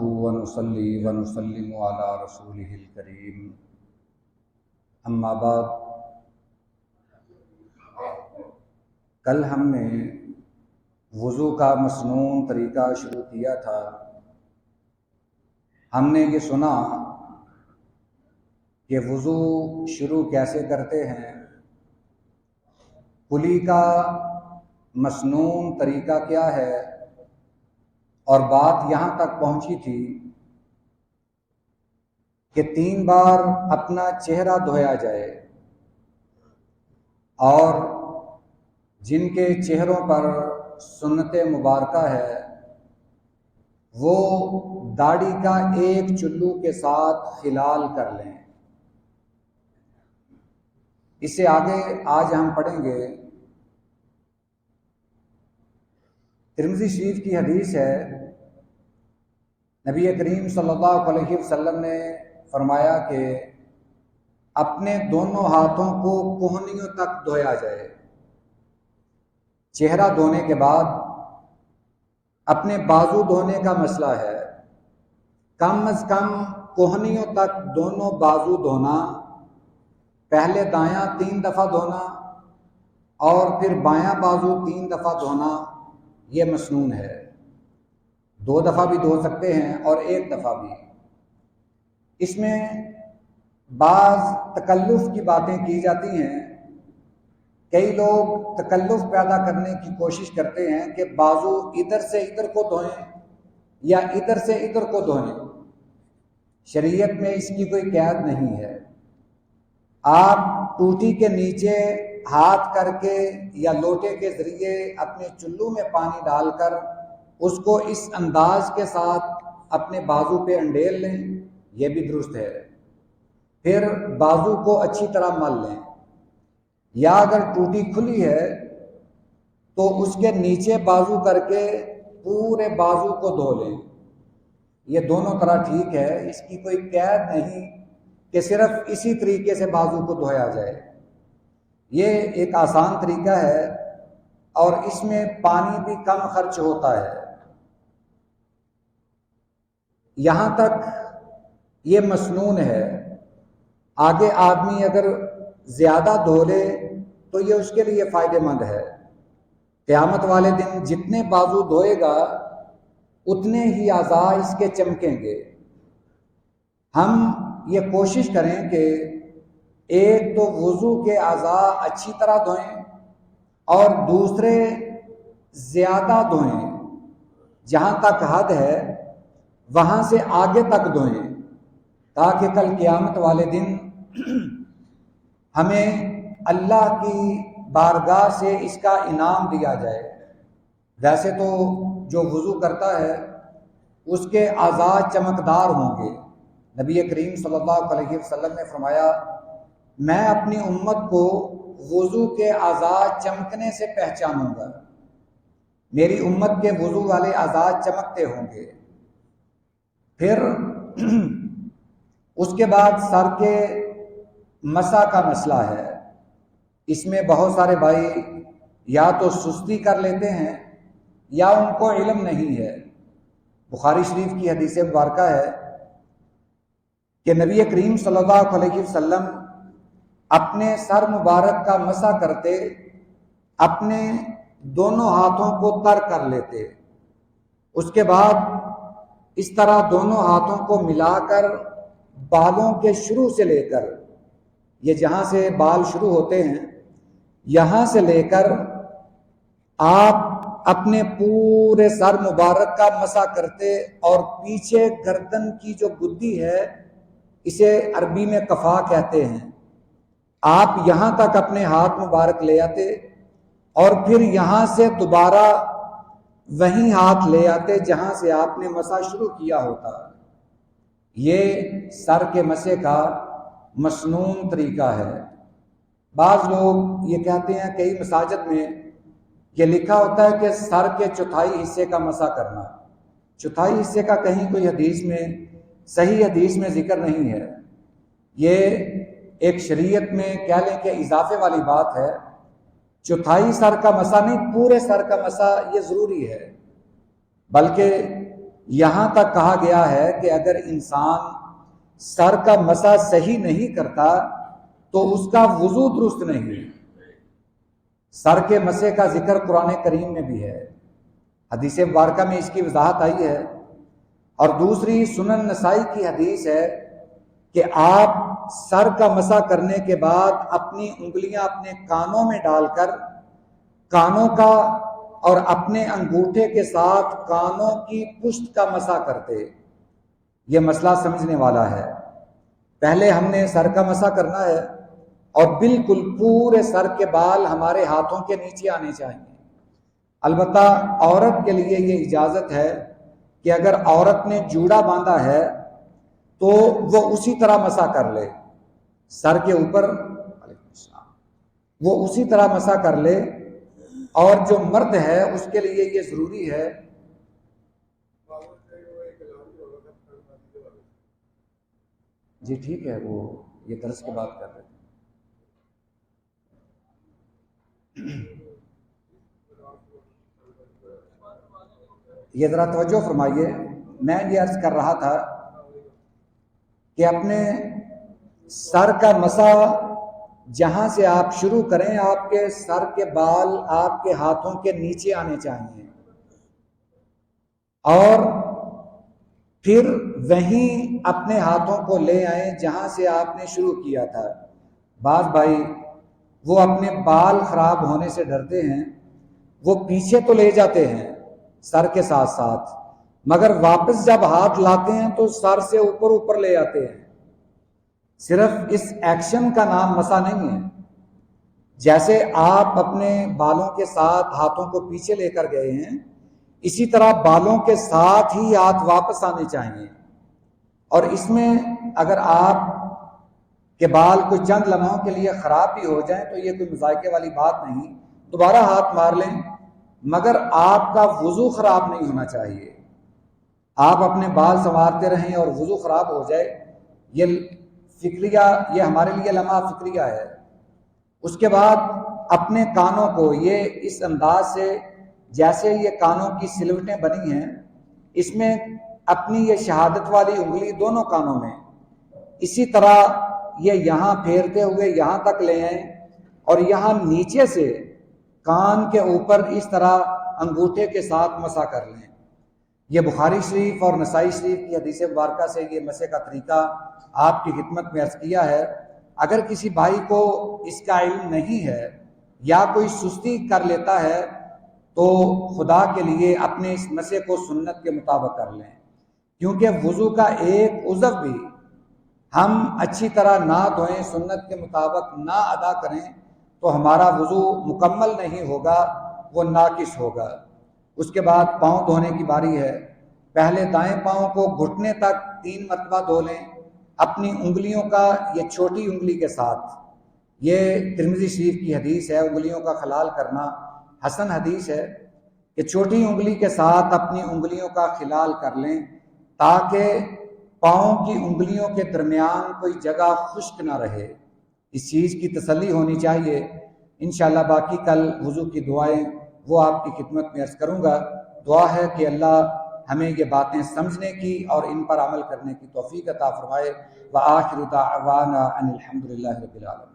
نحمده ونصلي ونسلم على رسوله الكريم اما بعد۔ کل ہم نے وضو کا مسنون طریقہ شروع کیا تھا۔ ہم نے یہ سنا کہ وضو شروع کیسے کرتے ہیں، کلی کا مسنون طریقہ کیا ہے، اور بات یہاں تک پہنچی تھی کہ 3 بار اپنا چہرہ دھویا جائے، اور جن کے چہروں پر سنت مبارکہ ہے وہ داڑھی کا ایک چلو کے ساتھ خلال کر لیں۔ اس سے آگے آج ہم پڑھیں گے۔ ترمذی شریف کی حدیث ہے، نبی کریم صلی اللہ علیہ وسلم نے فرمایا کہ اپنے دونوں ہاتھوں کو کوہنیوں تک دھویا جائے۔ چہرہ دھونے کے بعد اپنے بازو دھونے کا مسئلہ ہے، کم از کم کوہنیوں تک دونوں بازو دھونا، پہلے دایاں 3 دفعہ دھونا اور پھر بایاں بازو 3 دفعہ دھونا، یہ مسنون ہے۔ 2 دفعہ بھی دھو سکتے ہیں اور 1 دفعہ بھی۔ اس میں بعض تکلف کی باتیں کی جاتی ہیں۔ کئی لوگ تکلف پیدا کرنے کی کوشش کرتے ہیں کہ بازو ادھر سے ادھر کو دھوئیں یا ادھر سے ادھر کو دھوئیں۔ شریعت میں اس کی کوئی قید نہیں ہے۔ آپ ٹوٹی کے نیچے ہاتھ کر کے یا لوٹے کے ذریعے اپنے چلو میں پانی ڈال کر اس کو اس انداز کے ساتھ اپنے بازو پہ انڈیل لیں، یہ بھی درست ہے۔ پھر بازو کو اچھی طرح مل لیں، یا اگر ٹوٹی کھلی ہے تو اس کے نیچے بازو کر کے پورے بازو کو دھو لیں۔ یہ دونوں طرح ٹھیک ہے، اس کی کوئی قید نہیں کہ صرف اسی طریقے سے بازو کو دھویا جائے۔ یہ ایک آسان طریقہ ہے اور اس میں پانی بھی کم خرچ ہوتا ہے۔ یہاں تک یہ مسنون ہے۔ آگے آدمی اگر زیادہ دھو لے تو یہ اس کے لیے فائدہ مند ہے۔ قیامت والے دن جتنے بازو دھوئے گا اتنے ہی اعضاء اس کے چمکیں گے۔ ہم یہ کوشش کریں کہ ایک تو وضو کے اعضاء اچھی طرح دھوئیں اور دوسرے زیادہ دھوئیں، جہاں تک حد ہے وہاں سے آگے تک دھوئیں، تاکہ کل قیامت والے دن ہمیں اللہ کی بارگاہ سے اس کا انعام دیا جائے۔ ویسے تو جو وضو کرتا ہے اس کے اعضاء چمکدار ہوں گے۔ نبی کریم صلی اللہ علیہ وسلم نے فرمایا، میں اپنی امت کو وضو کے اعضاء چمکنے سے پہچانوں گا۔ میری امت کے وضو والے اعضاء چمکتے ہوں گے۔ پھر اس کے بعد سر کے مسح کا مسئلہ ہے۔ اس میں بہت سارے بھائی یا تو سستی کر لیتے ہیں یا ان کو علم نہیں ہے۔ بخاری شریف کی حدیث مبارکہ ہے کہ نبی کریم صلی اللہ علیہ وسلم اپنے سر مبارک کا مسح کرتے اپنے دونوں ہاتھوں کو تر کر لیتے، اس کے بعد اس طرح دونوں ہاتھوں کو ملا کر بالوں کے شروع سے لے کر، یہ جہاں سے بال شروع ہوتے ہیں یہاں سے لے کر آپ اپنے پورے سر مبارک کا مسح کرتے، اور پیچھے گردن کی جو گدی ہے اسے عربی میں کفا کہتے ہیں، آپ یہاں تک اپنے ہاتھ مبارک لے آتے اور پھر یہاں سے دوبارہ وہیں ہاتھ لے آتے جہاں سے آپ نے مسح شروع کیا ہوتا۔ یہ سر کے مسح کا مسنون طریقہ ہے۔ بعض لوگ یہ کہتے ہیں، کئی مساجد میں یہ لکھا ہوتا ہے کہ سر کے چوتھائی حصے کا مسح کرنا۔ چوتھائی حصے کا کہیں کوئی حدیث میں، صحیح حدیث میں ذکر نہیں ہے۔ یہ ایک شریعت میں کہہ لیں کہ اضافے والی بات ہے۔ چوتھائی سر کا مسح نہیں، پورے سر کا مسح یہ ضروری ہے، بلکہ یہاں تک کہا گیا ہے کہ اگر انسان سر کا مسح صحیح نہیں کرتا تو اس کا وضو درست نہیں۔ سر کے مسح کا ذکر قرآن کریم میں بھی ہے، حدیث مبارکہ میں اس کی وضاحت آئی ہے، اور دوسری سنن نسائی کی حدیث ہے کہ آپ سر کا مسح کرنے کے بعد اپنی انگلیاں اپنے کانوں میں ڈال کر کانوں کا اور اپنے انگوٹھے کے ساتھ کانوں کی پشت کا مسح کرتے۔ یہ مسئلہ سمجھنے والا ہے، پہلے ہم نے سر کا مسح کرنا ہے اور بالکل پورے سر کے بال ہمارے ہاتھوں کے نیچے آنے چاہیے۔ البتہ عورت کے لیے یہ اجازت ہے کہ اگر عورت نے جوڑا باندھا ہے تو وہ اسی طرح مسح کر لے، سر کے اوپر وہ اسی طرح مسح کر لے، اور جو مرد ہے اس کے لیے یہ ضروری ہے جی ٹھیک ہے، وہ یہ درس کے بعد کر رہے تھے۔ یہ ذرا توجہ فرمائیے، میں یہ عرض کر رہا تھا کہ اپنے سر کا مسح جہاں سے آپ شروع کریں، آپ کے سر کے بال آپ کے ہاتھوں کے نیچے آنے چاہیے، اور پھر وہیں اپنے ہاتھوں کو لے آئیں جہاں سے آپ نے شروع کیا تھا۔ بعض بھائی وہ اپنے بال خراب ہونے سے ڈرتے ہیں، وہ پیچھے تو لے جاتے ہیں سر کے ساتھ ساتھ، مگر واپس جب ہاتھ لاتے ہیں تو سر سے اوپر اوپر لے آتے ہیں۔ صرف اس ایکشن کا نام مسح نہیں ہے، جیسے آپ اپنے بالوں کے ساتھ ہاتھوں کو پیچھے لے کر گئے ہیں، اسی طرح بالوں کے ساتھ ہی ہاتھ واپس آنے چاہیے، اور اس میں اگر آپ کے بال کوئی چند لمحوں کے لیے خراب بھی ہو جائیں تو یہ کوئی مذائقے والی بات نہیں، دوبارہ ہاتھ مار لیں، مگر آپ کا وضو خراب نہیں ہونا چاہیے۔ آپ اپنے بال سنوارتے رہیں اور وضو خراب ہو جائے، یہ فکریہ، یہ ہمارے لیے لمحہ فکریہ ہے۔ اس کے بعد اپنے کانوں کو یہ اس انداز سے، جیسے یہ کانوں کی سلوٹیں بنی ہیں، اس میں اپنی یہ شہادت والی انگلی دونوں کانوں میں اسی طرح یہ یہاں پھیرتے ہوئے یہاں تک لے آئیں، اور یہاں نیچے سے کان کے اوپر اس طرح انگوٹھے کے ساتھ مسح کر لیں۔ یہ بخاری شریف اور نسائی شریف کی حدیث مبارکہ سے یہ مسح کا طریقہ آپ کی خدمت میں عرض کیا ہے۔ اگر کسی بھائی کو اس کا علم نہیں ہے یا کوئی سستی کر لیتا ہے تو خدا کے لیے اپنے اس مسح کو سنت کے مطابق کر لیں، کیونکہ وضو کا ایک عضو بھی ہم اچھی طرح نہ دھوئیں، سنت کے مطابق نہ ادا کریں تو ہمارا وضو مکمل نہیں ہوگا، وہ ناقص ہوگا۔ اس کے بعد پاؤں دھونے کی باری ہے۔ پہلے دائیں پاؤں کو گھٹنے تک 3 مرتبہ دھو لیں، اپنی انگلیوں کا یہ چھوٹی انگلی کے ساتھ، یہ ترمذی شریف کی حدیث ہے، انگلیوں کا خلال کرنا حسن حدیث ہے کہ چھوٹی انگلی کے ساتھ اپنی انگلیوں کا خلال کر لیں تاکہ پاؤں کی انگلیوں کے درمیان کوئی جگہ خشک نہ رہے، اس چیز کی تسلی ہونی چاہیے۔ انشاءاللہ باقی کل وضو کی دعائیں وہ آپ کی خدمت میں عرض کروں گا۔ دعا ہے کہ اللہ ہمیں یہ باتیں سمجھنے کی اور ان پر عمل کرنے کی توفیق عطا فرمائے۔ وآخر دعوانا ان الحمد للہ رب العالمین۔